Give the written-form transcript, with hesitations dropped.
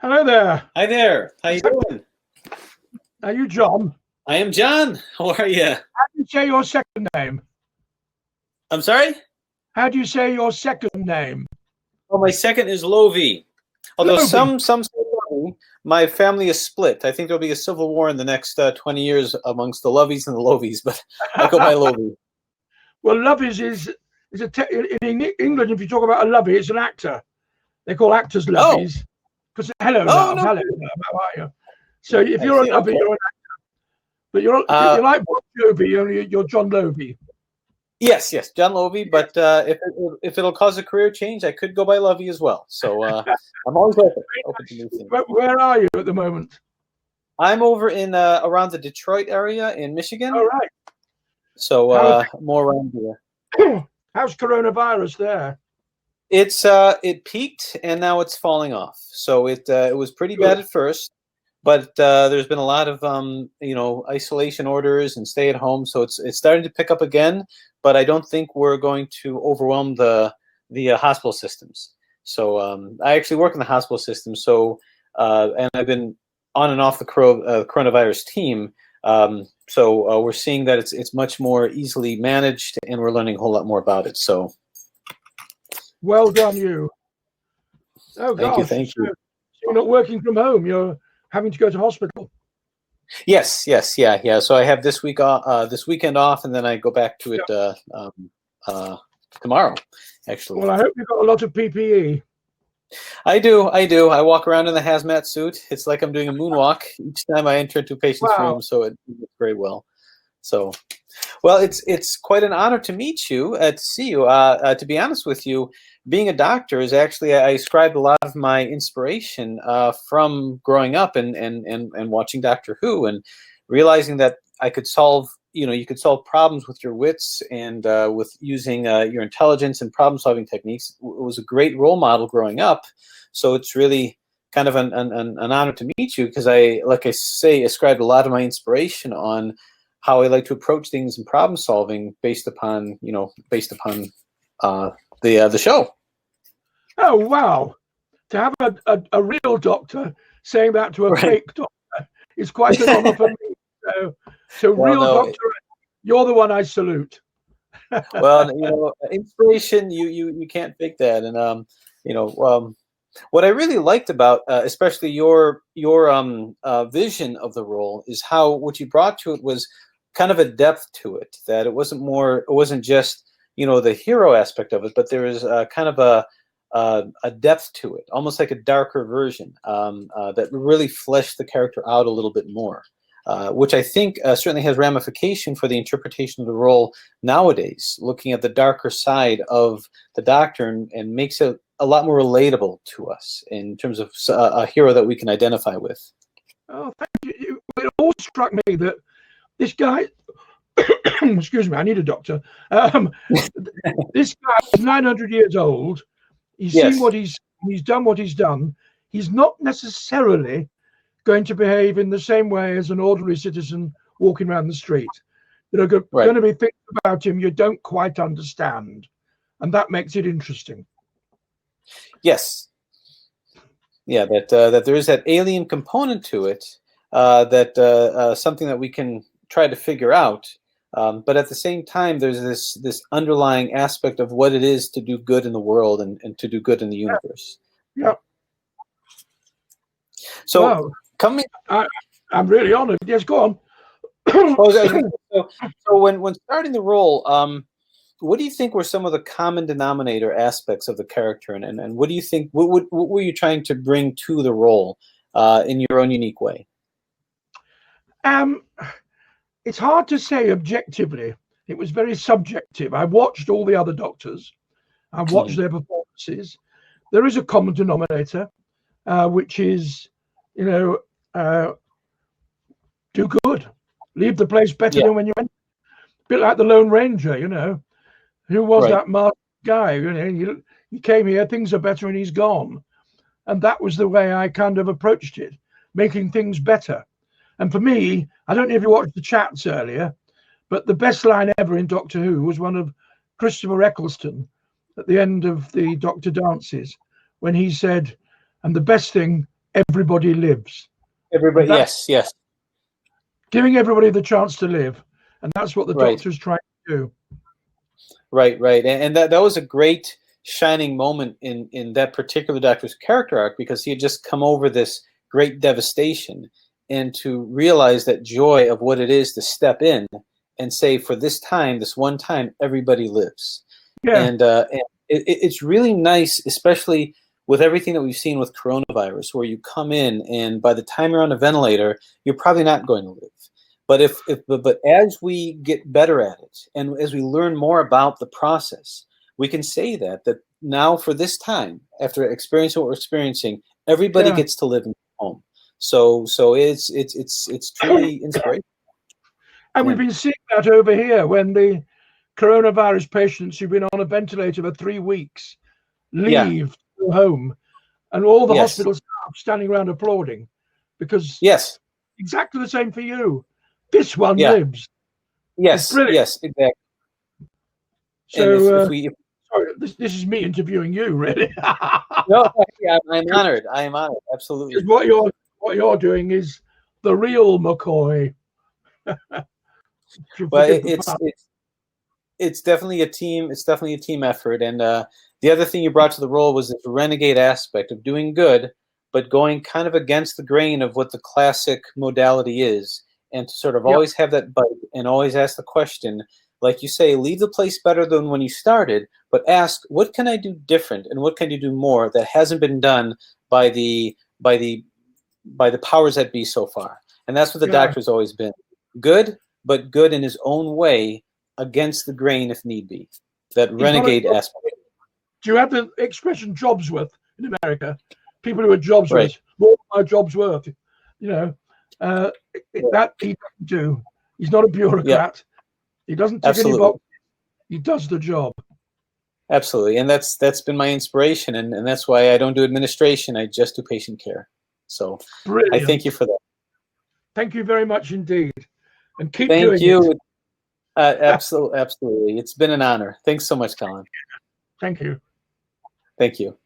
Hello there. Hi there. How you doing? Are you John? I am John. How are you? How do you say your second name? I'm sorry? How do you say your second name? Oh, my second is Lovi. Although Lovi. some say Lovey, my family is split. I think there'll be a civil war in the next 20 years amongst the Lovies and the Lovies, but I go by Lovi. Well, Lovies is in England. If you talk about a Lovey, it's an actor. They call actors Oh, Lovies. Because hello, oh love, no. hello, love, how are you? So if I you're a see. Lovey, Okay. you're an actor. But you're like Bon Jovi, you're John Lovey. Yes, John Lovey. But if it'll cause a career change, I could go by Lovey as well. So I'm always open to new things. Where are you at the moment? I'm over in around the Detroit area in Michigan. All right. So more around here. How's coronavirus there? It peaked and now it's falling off. So it was pretty bad at first, but there's been a lot of isolation orders and stay at home. So it's starting to pick up again. But I don't think we're going to overwhelm the hospital systems. So I actually work in the hospital system. So and I've been on and off the coronavirus team. So we're seeing that it's much more easily managed, and we're learning a whole lot more about it. So. Well done, you. Oh, gosh. Thank you. So you're not working from home. You're having to go to hospital. Yes, yeah. So I have this weekend off, and then I go back to it tomorrow, actually. Well, I hope you've got a lot of PPE. I do. I walk around in the hazmat suit. It's like I'm doing a moonwalk each time I enter into a patient's room, so it works very well. So, well, it's quite an honor to meet you, to see you. To be honest with you, being a doctor is actually, I ascribed a lot of my inspiration from growing up and watching Doctor Who and realizing that I could solve, you could solve problems with your wits and with using your intelligence and problem-solving techniques. It was a great role model growing up. So it's really kind of an honor to meet you because like I say, ascribed a lot of my inspiration on how I like to approach things in problem solving based upon the show. Oh, wow. To have a real doctor saying that to a fake doctor is quite an honor for me. So real doctor, you're the one I salute. Well, inspiration, you can't fake that. And, what I really liked about, especially your vision of the role is how what you brought to it was kind of a depth to it, that it wasn't just, the hero aspect of it, but there was kind of a depth to it, almost like a darker version that really fleshed the character out a little bit more, which I think certainly has ramification for the interpretation of the role nowadays, looking at the darker side of the Doctor and makes it a lot more relatable to us in terms of a hero that we can identify with. Oh, thank you. It all struck me that this guy, excuse me, I need a doctor. This guy is 900 years old. He's seen what he's done what he's done. He's not necessarily going to behave in the same way as an ordinary citizen walking around the street. There are going to be things about him you don't quite understand, and that makes it interesting. Yes. Yeah, that there is that alien component to it, that something that we can try to figure out. But at the same time, there's this underlying aspect of what it is to do good in the world and to do good in the universe. Yeah. So I'm really honored. Yes, go on. So when starting the role, what do you think were some of the common denominator aspects of the character, and what do you think? What were you trying to bring to the role in your own unique way? It's hard to say objectively. It was very subjective. I watched all the other Doctors. I watched their performances. There is a common denominator, which is, do good. Leave the place better than when you went. A bit like the Lone Ranger, Who was that masked guy? He came here, things are better, and he's gone. And that was the way I kind of approached it, making things better. And for me, I don't know if you watched the chats earlier, but the best line ever in Doctor Who was one of Christopher Eccleston at the end of the Doctor Dances, when he said, and the best thing everybody lives. Everybody, yes. Giving everybody the chance to live. And that's what the doctor's trying to do. Right. And that was a great shining moment in that particular doctor's character arc, because he had just come over this great devastation, and to realize that joy of what it is to step in and say, for this time, this one time, everybody lives. Yeah. And it's really nice, especially with everything that we've seen with coronavirus, where you come in and by the time you're on a ventilator, you're probably not going to live. But as we get better at it, and as we learn more about the process, we can say that now, for this time, after experiencing what we're experiencing, everybody gets to live in home. So it's truly inspirational. And we've been seeing that over here when the coronavirus patients who've been on a ventilator for 3 weeks leave to go home, and all the hospital staff standing around applauding, because exactly the same for you. This one lives. Yes, exactly. So, sorry, this is me interviewing you, really. No, I'm honored. I am honored. Absolutely. What you're doing is the real McCoy. Well, it's definitely a team. It's definitely a team effort. And the other thing you brought to the role was this renegade aspect of doing good, but going kind of against the grain of what the classic modality is, and to sort of always have that bite and always ask the question, like you say, leave the place better than when you started, but ask, what can I do different, and what can you do more that hasn't been done by the powers that be so far? And that's what the doctor's always been. Good, but good in his own way, against the grain if need be. That renegade aspect. Do you have the expression jobs worth in America? People who are jobs worth, more than my job's worth, that he doesn't do. He's not a bureaucrat. He doesn't tick any box. He does the job. Absolutely. And that's been my inspiration, and that's why I don't do administration. I just do patient care. So brilliant. I thank you for that. Thank you very much indeed. And keep doing it. Thank you. Absolutely. It's been an honor. Thanks so much, Colin. Thank you. Thank you.